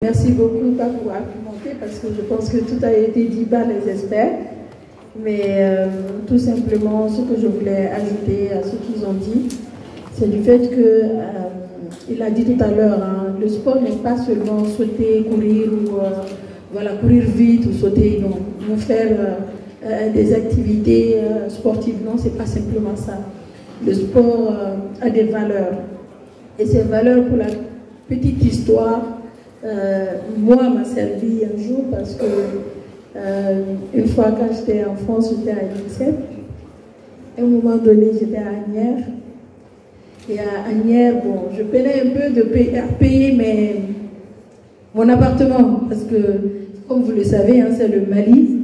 Merci beaucoup, pas pour argumenter, parce que je pense que tout a été dit par les experts. Mais tout simplement, ce que je voulais ajouter à ce qu'ils ont dit, c'est du fait que, il a dit tout à l'heure, hein, le sport n'est pas seulement sauter, courir, ou voilà, courir vite ou sauter, non, ou faire des activités sportives, non, c'est pas simplement ça. Le sport a des valeurs. Et ces valeurs, pour la petite histoire, moi, m'a servi un jour parce que une fois quand j'étais en France, j'étais à l'INSEP. À un moment donné, j'étais à Asnières. Et à Asnières, bon, je peinais un peu de payer mon appartement parce que, comme vous le savez, hein, c'est le Mali.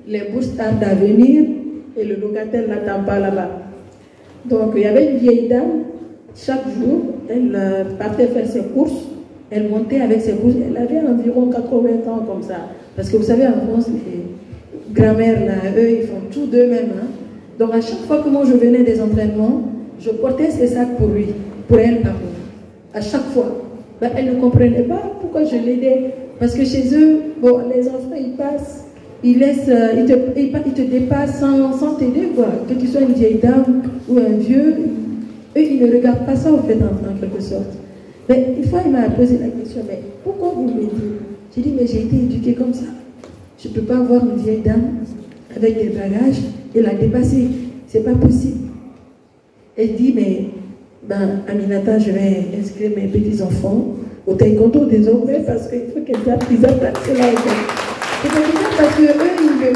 Les bourses tardent à venir et le locataire n'attend pas là-bas. Donc, il y avait une vieille dame. Chaque jour, elle partait faire ses courses. Elle montait avec ses courses. Elle avait environ 80 ans comme ça. Parce que vous savez, en France, les grand-mères, là, eux, ils font tout d'eux-mêmes. Hein. Donc, à chaque fois que moi, je venais des entraînements, je portais ses sacs pour lui. Pour elle, pardon. À chaque fois. Ben, elle ne comprenait pas pourquoi je l'aidais. Parce que chez eux, bon, les enfants, ils passent. Ils te dépassent sans t'aider, quoi. Que tu sois une vieille dame ou un vieux, eux, ils ne regardent pas ça, en fait, en quelque sorte. Mais une fois, il m'a posé la question, mais pourquoi vous m'aidez? J'ai dit, mais j'ai été éduquée comme ça. Je ne peux pas voir une vieille dame avec des bagages et la dépasser. C'est pas possible. Elle dit, mais, ben, Aminata, je vais inscrire mes petits-enfants au taekwondo désormais parce qu'il faut qu'ils apprennent cela. C'est parce qu'eux,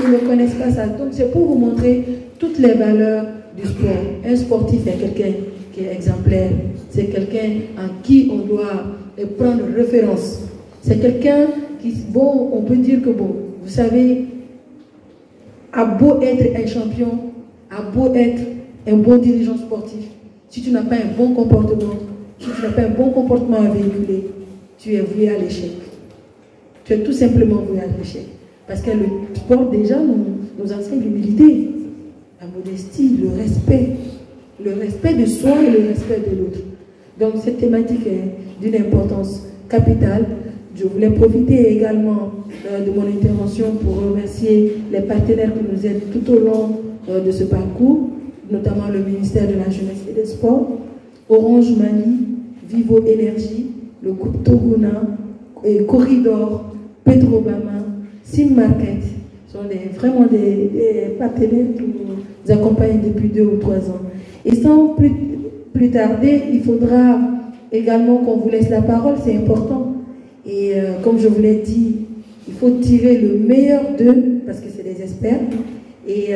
ils ne connaissent pas ça. Donc, c'est pour vous montrer toutes les valeurs du sport. Un sportif est quelqu'un qui est exemplaire. C'est quelqu'un en qui on doit prendre référence. C'est quelqu'un qui, bon, on peut dire que, bon, vous savez, a beau être un champion, a beau être un bon dirigeant sportif, si tu n'as pas un bon comportement, si tu n'as pas un bon comportement à véhiculer, tu es voué à l'échec. Tu es tout simplement voué à l'échec. Parce que le sport, déjà, nous enseigne l'humilité, la modestie, le respect de soi et le respect de l'autre. Donc, cette thématique est d'une importance capitale. Je voulais profiter également de mon intervention pour remercier les partenaires qui nous aident tout au long de ce parcours, notamment le ministère de la Jeunesse et des Sports, Orange Mali, Vivo Énergie, le groupe Toguna, Corridor, Petrobama, Sim Market. Ce sont vraiment des partenaires qui nous accompagnent depuis 2 ou 3 ans. Et sans plus tarder, il faudra également qu'on vous laisse la parole, c'est important. Et comme je vous l'ai dit, il faut tirer le meilleur d'eux, parce que c'est des experts. Et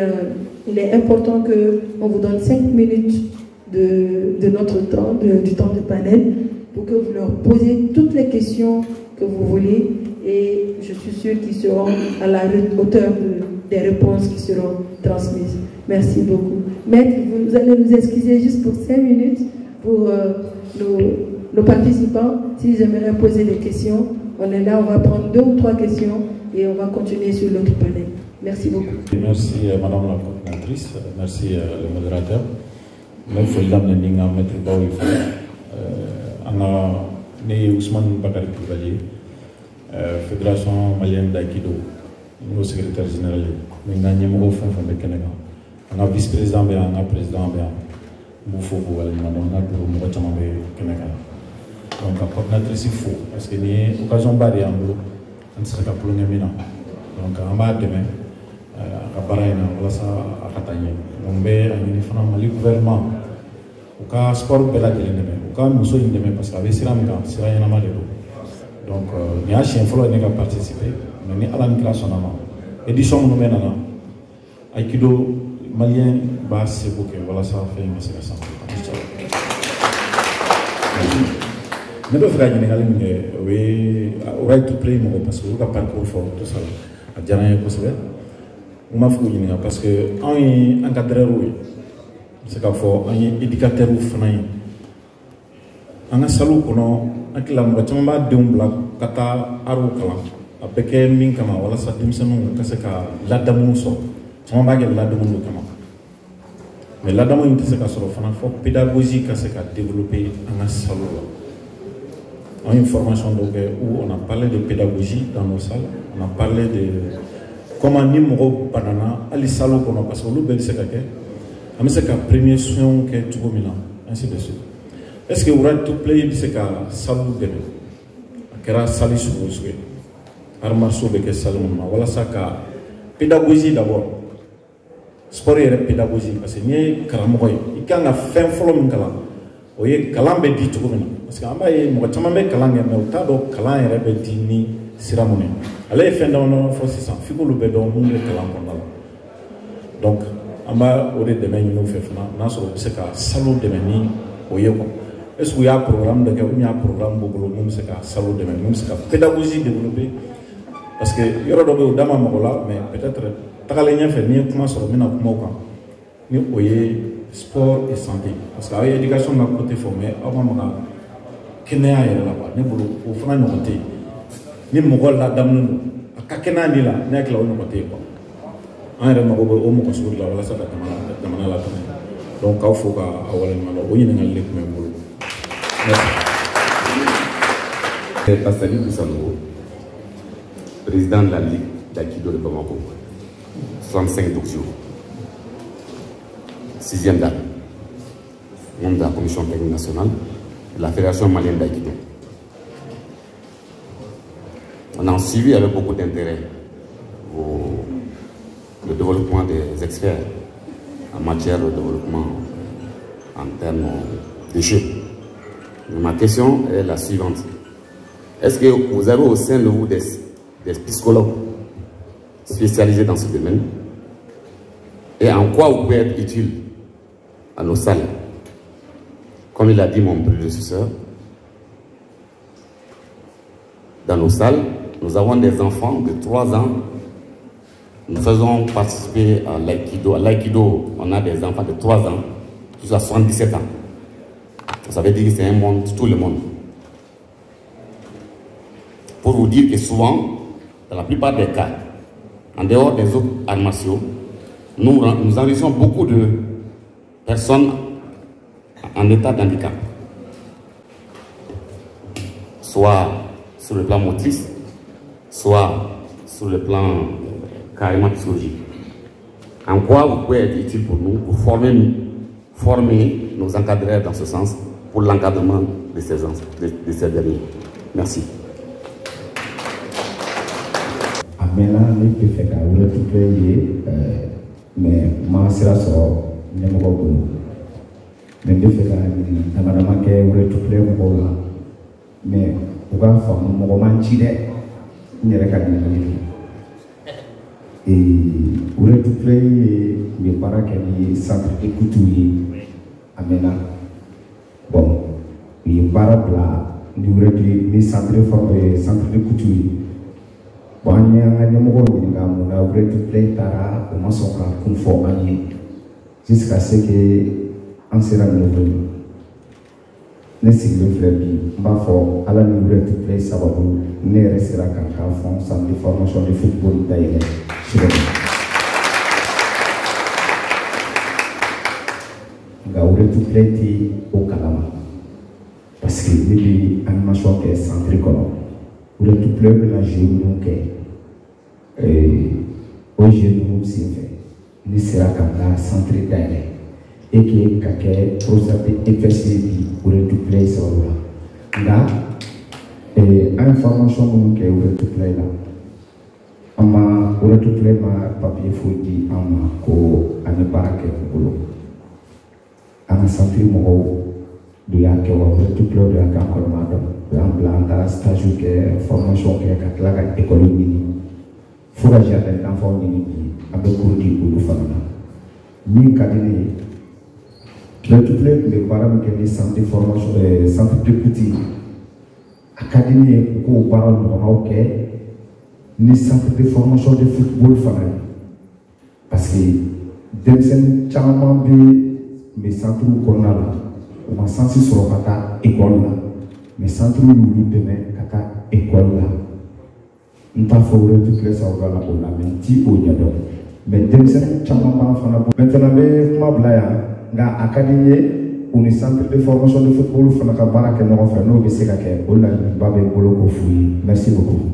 il est important qu'on vous donne 5 minutes de notre temps, du temps de panel, pour que vous leur posiez toutes les questions que vous voulez. Et je suis sûre qu'ils seront à la hauteur des réponses qui seront transmises. Merci beaucoup. Maître, vous allez nous excuser juste pour 5 minutes pour nos participants. S'ils aimeraient poser des questions, on est là, on va prendre 2 ou 3 questions et on va continuer sur l'autre panel. Merci beaucoup. Merci Madame la coordinatrice, merci le modérateur. Il faut l'amener à mettre Ousmane Bakary Koulibaly, Fédération malienne d'Aïkido, le secrétaire général, nous avons un vice-président, un président, Boufou, un donc la coordinatrice il faut, parce que nous occasion barrée en nous, on ne serait pas pour le donc en bas demain, à Baraina, voilà ça à Katanye. Donc, le gouvernement, au cas sport, au cas nous sommes demain, parce qu'avec Siramika, c'est rien à mal. Donc, il y a un chien follow qui a participé, mais il y a une classe en avant. Édition nous mène là. Aïkido malien, bas, c'est bouquet, voilà ça fait une séquence. Mais le frère, oui, right to play, parce que vous avez parcours fort, tout ça. À Djaraï, vous m'avez dit, parce que un encadreur, c'est qu'il faut un éducateur ou fanaï. Un salon qu'on a, un kilométre, on va d'un bloc, kata arukala, avec un minkama, voilà ça, dimsenou, kaseka, l'adamoso, on va gagner l'adamoso kama. Mais l'adamoso, c'est qu'il faut pédagogie, kaseka, développer un salon. On a une formation où on a parlé de pédagogie dans nos salles, on a parlé de comment nous banana ali salo kono parce que le bel c'est quelque on sait que premier soin que tu vois ainsi de suite. Est-ce que vous aurez tout play c'est que salo de kera sali sur vous arma so be que salo voilà ça que pédagogie d'abord sport et pédagogie parce que ni karamoy ikanga fin follow kala oye kalambe di tu parce que amba ye mo tama me kalange me utado kalan yere be di ni siramone ale fin dans fo 600 fiko lu be don mu kalan ko dala donc amba ode de men no fe fana na so be se ka salo de meni oye ko est-ce qu'il y a un programme de il y a un programme bobolo mu se ka salo de meni mu se ka pédagogie développer parce que yoro do be dama mogola mais peut-être takale nya fe ni kuma so mina kuma ko ni oye sport et santé parce que l'éducation n'a pas été formée avant ma kenya yɛrɛ la quoi ne bolo o fana ɲɔgɔn tɛ yen ni mɔgɔ ladamunen don a ka kɛnɛya ni la ne hakili la o ɲɔgɔn tɛ yen quoi an yɛrɛ mago bɛ o mɔgɔ sugu de la walasa ka jamana latɛmɛ donc k'aw fo k'a waleɲuman dɔn o ɲininkali de tun bɛ n bolo merci. Pascal Boussanogo, président de la Ligue d'Aikido de Bamako, 65 Tokyo. 6e date, membre de la Commission technique nationale de la Fédération malienne d'Aikido. On a suivi avec beaucoup d'intérêt le développement des experts en matière de développement en termes de jeux. Ma question est la suivante. Est-ce que vous avez au sein de vous des psychologues spécialisés dans ce domaine? Et en quoi vous pouvez être utile à nos salles? Comme il a dit mon prédécesseur, dans nos salles, nous avons des enfants de 3 ans. Nous faisons participer à l'aïkido. À l'aïkido, on a des enfants de 3 ans jusqu'à 77 ans. Ça veut dire que c'est un monde, tout le monde. Pour vous dire que souvent, dans la plupart des cas, en dehors des autres arts martiaux, nous enregistrons beaucoup de personnes en état d'handicap, soit sur le plan motrice, soit sur le plan carrément psychologique. En quoi vous pouvez être utile pour nous, pour former nos encadreurs dans ce sens, pour l'encadrement de ces derniers. Merci. Maintenant, nous pouvons faire mais ma sera sur les mots. Mais nous pouvons faire mais pour faire un moment chilé, il y a et pour le tout mes parents qui sont centre de couture à Mena. Bon, les parents là, nous centre de couture. Bon, il y a un numéro de tara au maçon conformé jusqu'à ce que on sera nouveau. Ne s'il le plaît, ma foi, à la numéro de play sababou, ne restera qu'un fond sans des formations de football d'ailleurs. Gaure tout play au Kalama parce que les animations qui est centrée comme ou le tout play la géo aujourd'hui nous sommes ne sera qu'un centré d'ailleurs et qui est quelque procédé efficace pour le tout play sur là information que le tout play là ama pour le tout play ma papier fouti ama ko ane barake bolo ana centré mo de ya ke wa le tout play de la encore madame en stage que formation que la école mini fura jardin d'enfants mini avec cours di bulu fana ni kadine le tout play les parents qui les centre de formation centre de petit académie ko parents no ok ni centre de formation de football fana parce que demsen chama bi mes centre ko na la on m'a senti sur kata école là mais centre nous demain kata école là on t'a fait tout les savoir là on a menti au diado mais demsen chama pa fana maintenant be kuma blaya nga académie un centre de formation de football Fanaka Baraka Norofano Bessekake, Ola Babe Boloko Fouy. Merci beaucoup.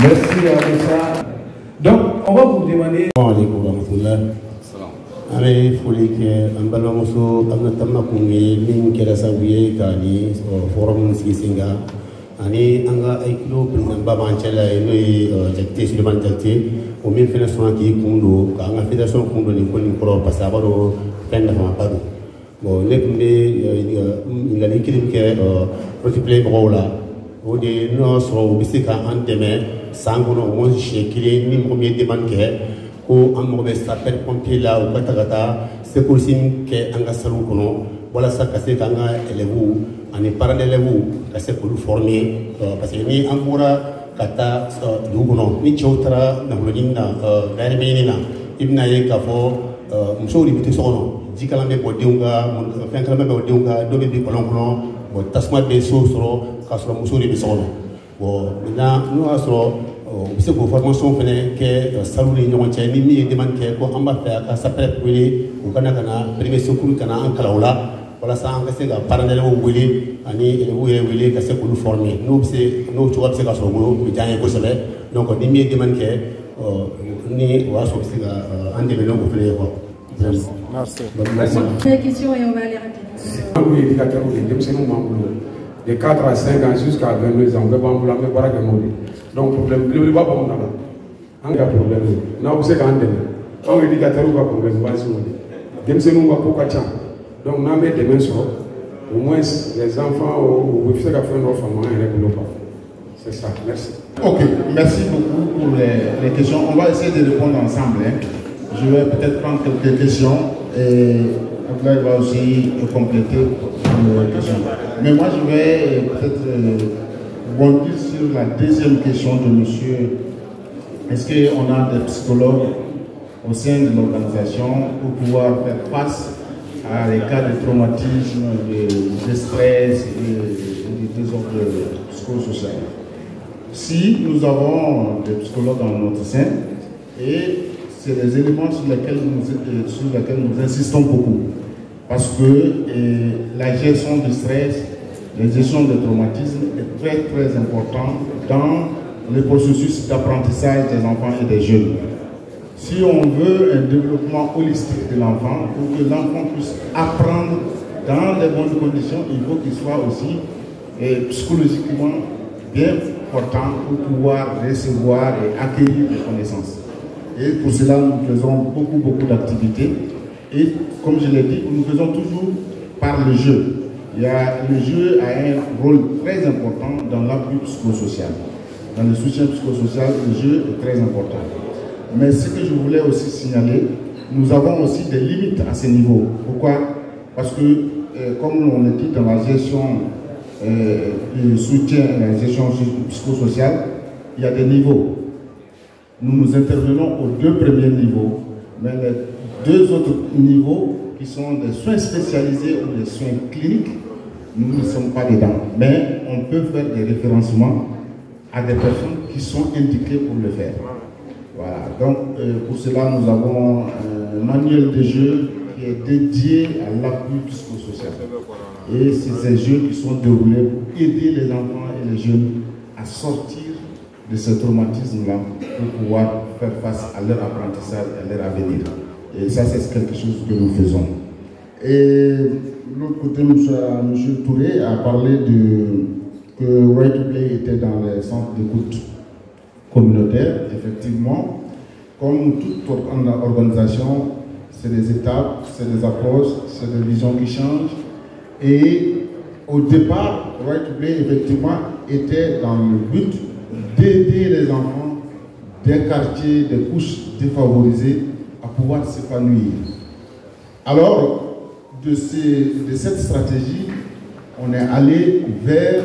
Merci à Moussa. Donc, on va vous demander. Avec folie que un ballon mosso, un tamma kungi, min kera sawiye kani, forum singa, ani anga aiklo président Baba Anchela et Jacques Suleiman Jalti, au même fédération qui kundo, anga fédération kundo ni koni koro pasabaro, peine de padu. Bon, les il a l'équipe qui est replay brola, ou des nos sur bisika en demain, sangono, on chékile, ni premier demande ko an mago bɛ sapeur pompier la u ka tagata secours kɛ an ka salon kɔnɔ walasa ka se k'an ka élèves ani parents d'élèves ka se k'olu former parce que ni an bɔra ka taa dugu kɔnɔ ni cɛw taara nafolo ɲini na dahirimɛ ɲini na i bɛna ye k'a fɔ musow de bɛ to so kɔnɔ jikalan bɛ bɔ denw ka fɛn kalaman bɛ bɔ denw ka dɔ bɛ bin kɔlɔn kɔnɔ bon tasuma bɛ so sɔrɔ k'a sɔrɔ musow de bɛ so kɔnɔ bon maintenant n'o y'a sɔrɔ u bɛ se k'o formation fana kɛ salu ni ɲɔgɔn cɛ ni min ye demande kɛ ko an b'a fɛ a ka sapeur wele u kana ka na premier secours ka na an kalan o la walasa an ka se ka parents d'élèves wele ani élèves yɛrɛ wele ka se k'olu former n'o cogoya bɛ se ka sɔrɔ u bolo o bɛ diya an ye kosɛbɛ donc ni min ye demande kɛ ni o y'a sɔrɔ u bɛ se ka an dɛmɛ n'o fana ye quoi. Merci. La question et on va aller rapidement. Oui, éducateur, de 4 à 5 ans jusqu'à 22 ans, on va en faire donc, problème, le pas bon là. On a problème. Now, c'est quand même. On éducateur ou pas problème, pas si on dit. Nous va pour quatre. Donc, on a mis des mains sur. Au moins, les enfants ou faire faire nos enfants et les pas. C'est ça. Merci. Ok, merci beaucoup pour les questions. On va essayer de répondre ensemble. Je vais peut-être prendre quelques questions et après, il va aussi compléter les questions. Mais moi, je vais peut-être bondir sur la deuxième question de monsieur. Est-ce qu'on a des psychologues au sein de l'organisation pour pouvoir faire face à des cas de traumatisme, de stress et de désordre psychosocial? Si nous avons des psychologues dans notre sein, et c'est des éléments sur lesquels nous insistons beaucoup. Parce que la gestion du stress, la gestion du traumatisme est très très importante dans le processus d'apprentissage des enfants et des jeunes. Si on veut un développement holistique de l'enfant, pour que l'enfant puisse apprendre dans les bonnes conditions, il faut qu'il soit aussi psychologiquement bien portant pour pouvoir recevoir et acquérir des connaissances. Et pour cela, nous faisons beaucoup d'activités. Et comme je l'ai dit, nous faisons toujours par le jeu. Le jeu a un rôle très important dans l'appui psychosocial. Dans le soutien psychosocial, le jeu est très important. Mais ce que je voulais aussi signaler, nous avons aussi des limites à ce niveau. Pourquoi? Parce que, comme on l'a dit dans la gestion du soutien, la gestion psychosociale, il y a des niveaux. Nous intervenons aux 2 premiers niveaux, mais les 2 autres niveaux qui sont des soins spécialisés ou des soins cliniques, nous ne sommes pas dedans. Mais on peut faire des référencements à des personnes qui sont indiquées pour le faire. Voilà. Donc pour cela, nous avons un manuel de jeu qui est dédié à l'appui psychosocial. Et c'est ces jeux qui sont déroulés pour aider les enfants et les jeunes à sortir de ce traumatisme-là pour pouvoir faire face à leur apprentissage et à leur avenir. Et ça, c'est quelque chose que nous faisons. Et de l'autre côté, M. Touré a parlé que Right to Play était dans les centres d'écoute communautaire. Effectivement, comme toute organisation, c'est des étapes, c'est des approches, c'est des visions qui changent. Et au départ, Right to Play, effectivement, était dans le but d'aider les enfants des quartiers, des couches défavorisées à pouvoir s'épanouir. Alors, de cette stratégie, on est allé vers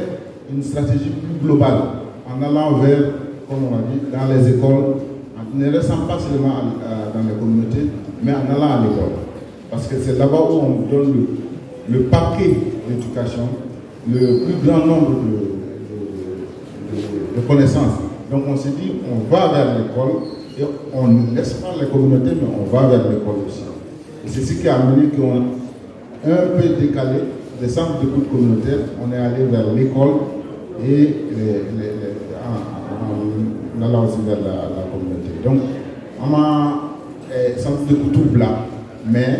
une stratégie plus globale, en allant vers, comme on l'a dit, dans les écoles, en ne restant pas seulement dans les communautés, mais en allant à l'école. Parce que c'est là-bas où on donne le paquet d'éducation, le plus grand nombre de connaissances. Donc on s'est dit, on va vers l'école et on ne laisse pas les communautés, mais on va vers l'école aussi. Et c'est ce qui a amené un peu décalé des centres d'écoute communautaire. On est allé vers l'école et on allait aussi vers la communauté. Donc, on a un centre d'écoute là, mais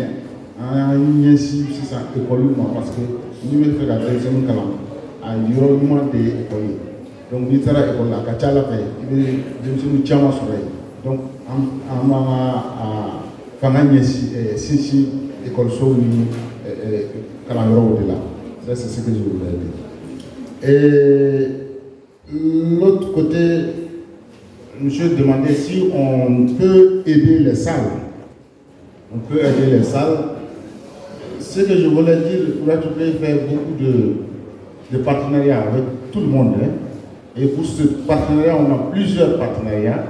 on a une école parce que nous avons fait la deuxième calme. Il y a eu moins d'écoles. Donc, nous avons fait l'école là, Kachala fait, nous avons fait donc, on a fait six écoles au-delà. Ça, c'est ce que je voulais dire. Et l'autre côté, monsieur demandait si on peut aider les salles. On peut aider les salles. Ce que je voulais dire, Uraï To Play fait beaucoup de partenariats avec tout le monde. Hein. Et pour ce partenariat, on a plusieurs partenariats.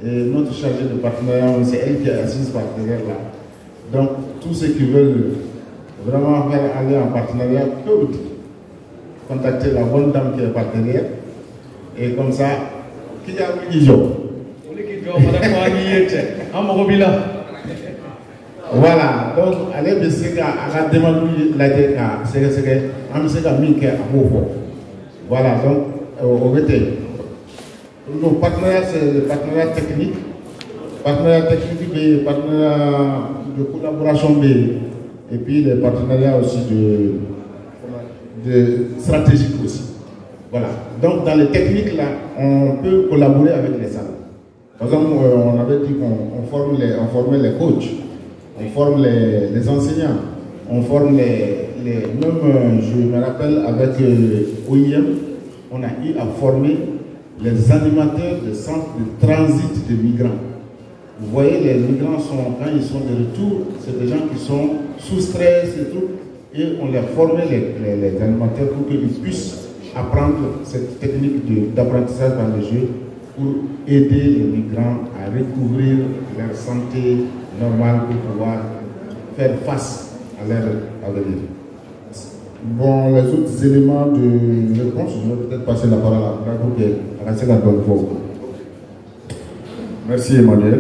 Et notre chargée de partenariat, c'est elle qui est assise partenaire là. Donc, tous ceux qui veulent vraiment faire aller en partenariat peuvent contacter la bonne dame qui est partenaire. Et comme ça, qui a un million. Voilà, donc allez baisser à la demande la voilà, donc au côté. Nos partenariats, c'est le partenariat technique. Partenariat technique, partenariat de collaboration, et puis les partenariats aussi de stratégique aussi. Voilà. Donc dans les techniques là, on peut collaborer avec les salles. Par exemple, on avait dit qu'on formait les coachs, on forme les enseignants, on forme même, je me rappelle avec OIM, on a eu à former les animateurs de centres de transit de migrants. Vous voyez, les migrants, quand ils sont de retour, c'est des gens qui sont sous stress et tout, et on les formait, les animateurs, pour qu'ils puissent apprendre cette technique d'apprentissage dans le jeu pour aider les migrants à recouvrir leur santé normale pour pouvoir faire face à leur avenir. Bon, les autres éléments de réponse, je vais peut-être passer la parole à la bonne fois. Merci Emmanuel.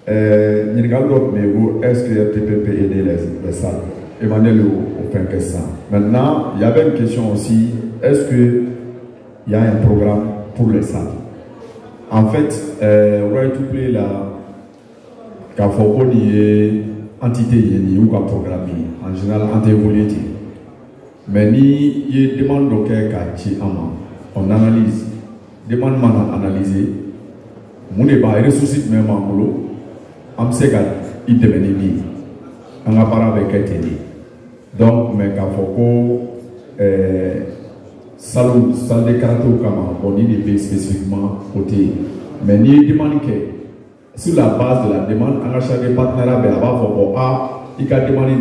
Est-ce que RTP peut aider les salles? Emmanuel au fin que ça. Maintenant, il y avait une question aussi. Est-ce qu'il y a un programme pour les salles? En fait, Uraï To Play là, quand il faut entité ou programme, en général, anti-évolué. Mais ni il demande on analyse, demande à analyser, mon débat ressuscite même en boulot, on sait qu'il devient bien, on a parlé avec elle. Donc, mais quand salle de karaté au Kama, on y est spécifiquement côté. Mais ni demande que sur la base de la demande, on a chaque partenaire il a demandé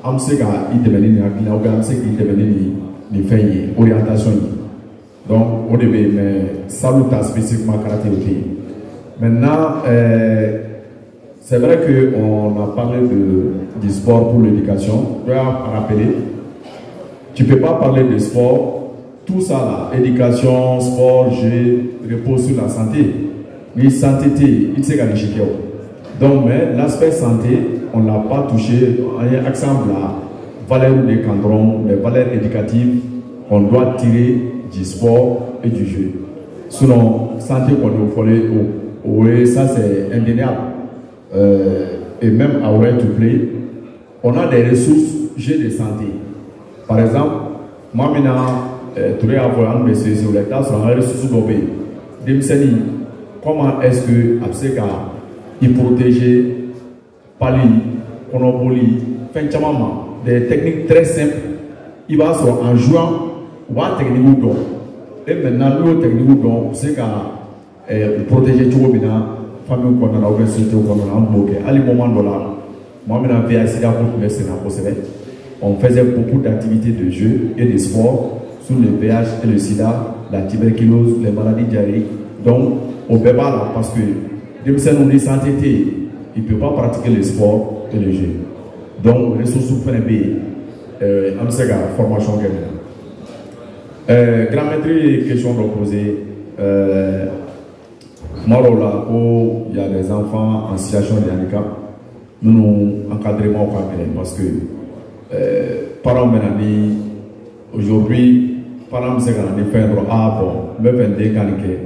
am se ka idemeni ni akina ou am se ki idemeni ni fenye orientation. Donc au début mais saluta spécifiquement caractérisé. Maintenant c'est vrai que on a parlé du sport pour l'éducation. Je dois rappeler, tu peux pas parler de sport, tout ça là, éducation, sport, jeu, repose sur la santé. Mais santé il s'est gagné. Donc mais l'aspect santé on ne l'a pas touché. Un exemple là, valeurs des cadrons, les valeurs éducatives, on doit tirer du sport et du jeu. Sinon, santé qu'on nous ça c'est indéniable. Et même à Uraï To Play, on a des ressources jeux de santé. Par exemple, moi maintenant, tu vas avoir un message sur l'État sur les ressources d'obé. Comment est-ce que Abseka il protège Pali, Konoboli, des techniques très simples, il va en jouant ou en technique. Et maintenant, nous, technique, c'est qu'à protéger tout le monde, famille qu'on a la université, qu'on a en bloqué. À ce moment-là, moi, on faisait beaucoup d'activités de jeux et de sport sur le VIH et le sida, la tuberculose, les maladies diarrhéiques. Donc, au bébé là, parce que même si on est santé, il ne peut pas pratiquer le sport et le jeu. Donc, les ressources pour les formation. Grand maître, question de poser. Là où il y a des enfants en situation de handicap, nous encadrons au cabinet parce que parents maintenant aujourd'hui parents se quand on fait ah bon me vendre qualité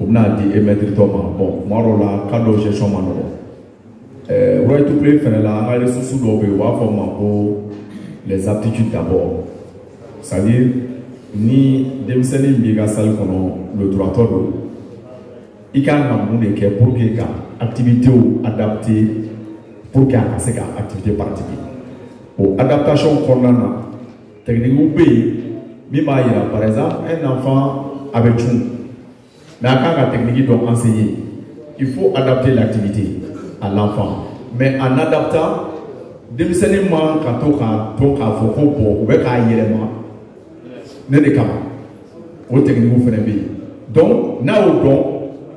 on a dit émettre Thomas bon moi là cadeau gestion mano right to play fait la ressources d'obé ou pour les aptitudes d'abord c'est-à-dire ni demseni biga sal kono le droit todo il y a un monde qui est pour que l'activité adaptée pour que l'activité pratique. Pour adaptation corona, technique ou pays, par exemple, un enfant avec tout, la technique doit enseigner. Il faut adapter l'activité à l'enfant. Mais en adaptant, démissionnement quand on a faux pour ou bien ne le cas au technique ou fait donc na ou donc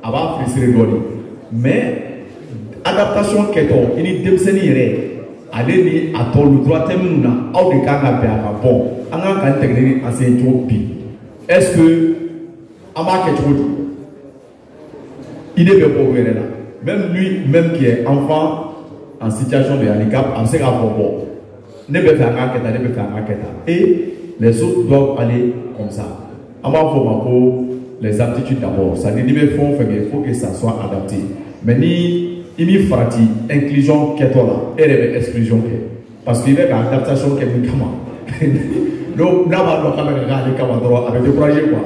aba frustrer doni mais adaptation keto ini demseni yere ale ni atolu droit temuna aw de kanga be aka bon anga kan technique enseigne bi est-ce que ama keto il est bien pour là même lui même qui est enfant en situation de handicap on sait qu'à bon ne peut faire un keta ne peut faire un keta et les autres doivent aller comme ça ama faut les aptitudes d'abord, ça dit il faut que ça soit adapté. Mais ni il frati inclusion qui est là, et exclusion qui parce qu'il y a une adaptation qui est donc là on va regarder comment avec le projet quoi.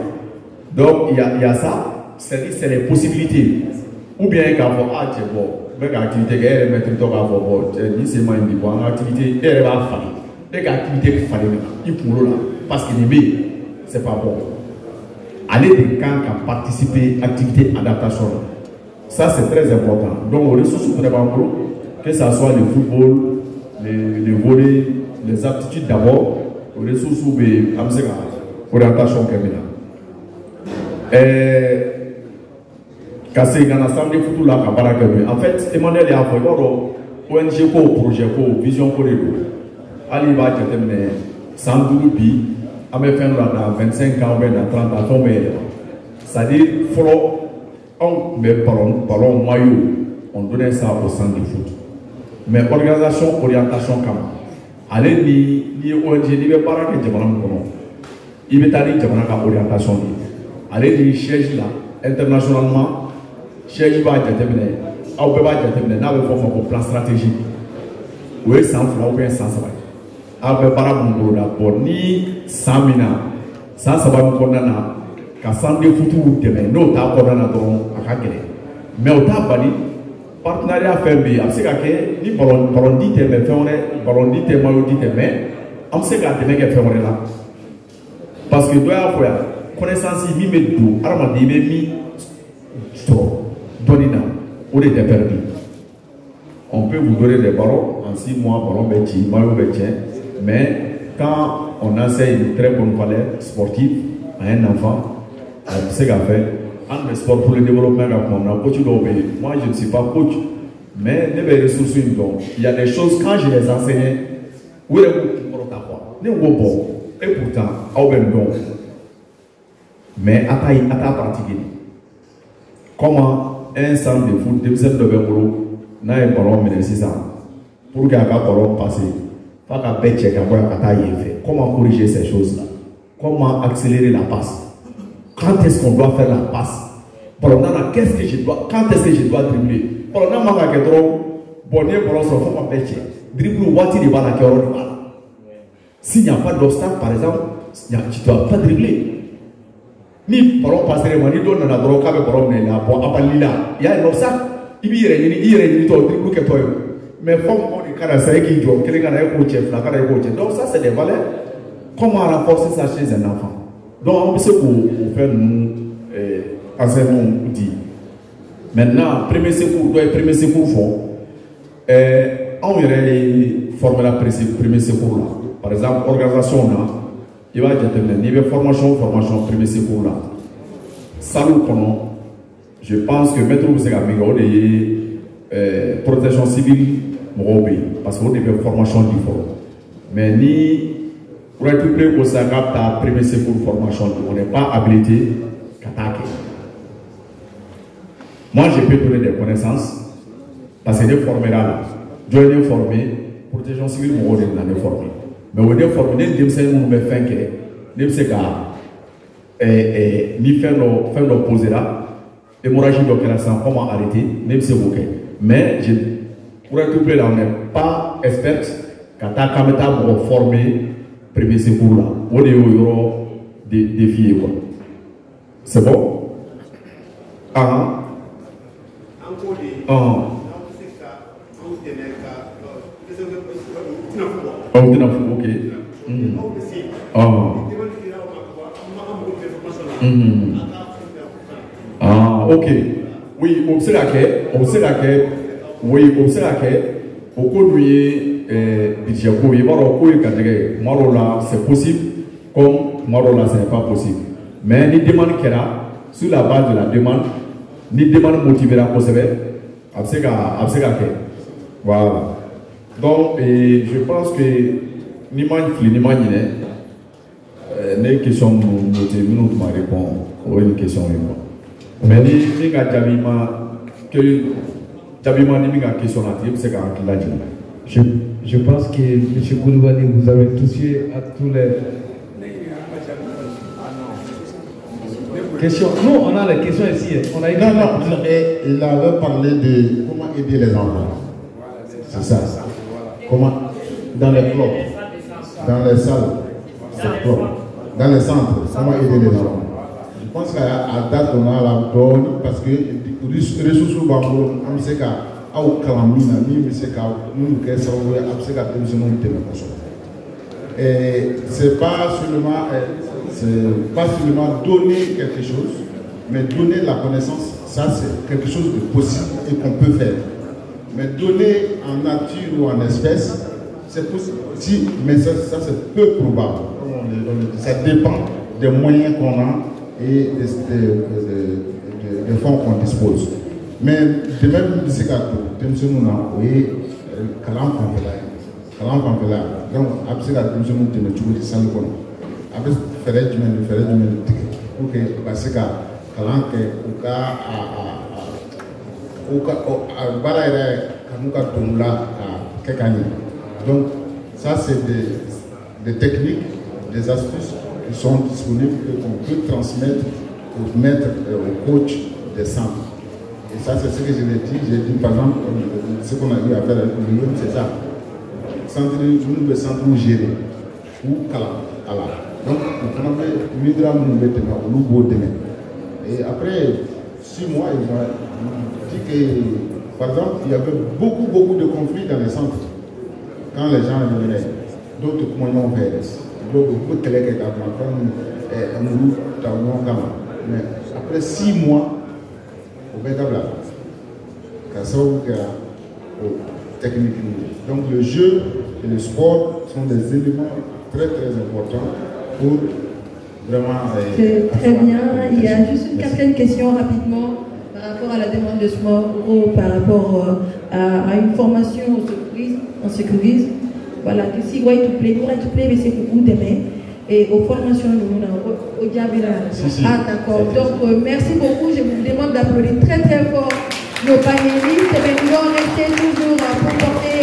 Donc il y a ça, c'est les possibilités. Ou bien quand on a dit bon, avec activité qui est mettre tout à bon, ni c'est moi une bonne activité, elle va faire. Les activités qu'il fallait il pour là parce qu'il est c'est pas bon. Aller des camps qui participer à l'activité d'adaptation. Ça, c'est très important. Donc, les ressources que ce soit le football, le volley, les aptitudes d'abord, les ressources ou l'orientation. Quand c'est un ensemble de football là, en fait, Emmanuel est à ONG, projet, vision pour les deux. Ali va terminer 112 billes. À me faire dans 25 ans, dans 30 ans, c'est-à-dire, on met ballon maillot, on donnait ça au centre de foot. Mais organisation, orientation, allez, ni ONG, ni le parent qui est il veut aller à l'orientation. Allez, ni siège là, internationalement, siège va déterminer, on peut pas déterminer, n'a pas un plan stratégique. Oui, sans flanc, ou bien sans travail. Avec Barabungo, pour ni Samina, sans savoir qu'on a qu'à s'en défoutu demain, nous t'as qu'on a à Kakele. Mais au tabali, partenariat fermé, à ce que ni ballon dit, mais ballon dit, maillot dit, mais on sait qu'à demain qu'elle fait là. Parce que doit avoir connaissance, il met d'eau, armand, il met mis trop, donnina, ou des permis. On peut vous donner des ballons en 6 mois, ballon béti, maillot béti. Mais quand on enseigne une très bonne valeur sportive à un enfant, c'est qu'à faire un sport pour le développement, moi je ne suis pas coach, mais les ressources, il y a des choses quand je les enseigne, où est le bon, et pourtant, mais à ta pratiquer. Comment un centre de foot, de boulot, n'a un ballon, mais c'est ça, pour qu'il y ait un ballon passé. Comment corriger ces choses-là? Comment accélérer la passe? Quand est-ce qu'on doit faire la passe? Qu'est-ce que je dois, quand est-ce que je dois dribbler? S'il n'y a pas d'obstacle, par exemple, tu ne dois pas dribbler. Ni ballon passer, ni donne la drogue, il y a un obstacle. Il y a un dribble. Mais comme on est caractère qui joue, donc ça c'est des valeurs. Comment renforcer ça chez un enfant? Donc on sait pour faire nous enseignement dit. Maintenant, premier secours fond. On irait former la premier secours là. Par exemple, organisation là, il va déterminer niveau formation, premier secours là. Salut comment? Je pense que mettre au Ségamingo de protection civile. Parce qu'on a une formation différente. Mais ni pour être plus pour ça, ta premier secours formation, on n'est pas habilité à attaquer. Moi, je peux donner des connaissances parce que je suis formé là. Je suis formé, protection civile, je suis formé. mais on est formé des gens qui me font que des gens ni faire nos poser là hémorragie donc là sans comment arrêter même c'est ok mais je pourrais tout plaît là on n'est pas expert quand ta caméra pour former premier secours là on est au défier quoi c'est bon ah ok ah ok oui observe oui observe au cours là c'est possible comme là ce n'est pas possible mais les demandes qu'elle a sur la base de la demande les demandes motivées à recevoir voilà donc je pense que ni les questions nous répondre aux une question mais ni ga question je pense que M. Koulibaly vous avez touché à tous les questions. Nous on a les questions ici. On a il avait parlé de comment aider les enfants. C'est ça. Comment dans les clubs, dans les salles, dans les centres, comment aider les enfants. Je pense qu'à date on a la donne parce que les ressources on sait qu'à au calamina ni c'est qu'à nous que ça on sait qu'à nous et c'est pas seulement donner quelque chose mais donner la connaissance ça c'est quelque chose de possible et qu'on peut faire mais donner en nature ou en espèce c'est possible si mais ça c'est peu probable ça dépend des moyens qu'on a et des fonds qu'on dispose. Mais de même, c'est qu'à tout, oui, Kalam Pampela, donc, après la commission de Métro de Saint-Louis, après faire du même, ok, parce que Kalam, au Balaïra, Kamuka Tumla, à Kekani. Donc, ça, c'est des techniques, des astuces qui sont disponibles et qu'on peut transmettre ou mettre au coach des centres. Et ça, c'est ce que je l'ai dit. J'ai dit, par exemple, ce qu'on a eu à faire avec l'Union, c'est ça. Nous centres gérés ou Kala. Donc, on a fait 1000 grammes de vêtements, ou beau demain. Et après 6 mois, ils ont dit que, par exemple, il y avait beaucoup de conflits dans les centres. Quand les gens venaient, d'autres comment on fait. Donc, beaucoup de télé mais après 6 mois, au Bédabla, technique. Donc, le jeu et le sport sont des éléments très importants pour vraiment. Très bien. Il y a juste une quatrième question rapidement par rapport à la demande de sport ou par rapport à une formation en sécurisme. Voilà, que si White to Play, mais c'est beaucoup demain. Et aux formations, au Diabela. Ah, d'accord. Donc, merci beaucoup. Je vous demande d'applaudir très fort nos panélistes. Et bien, nous allons rester toujours pour porter.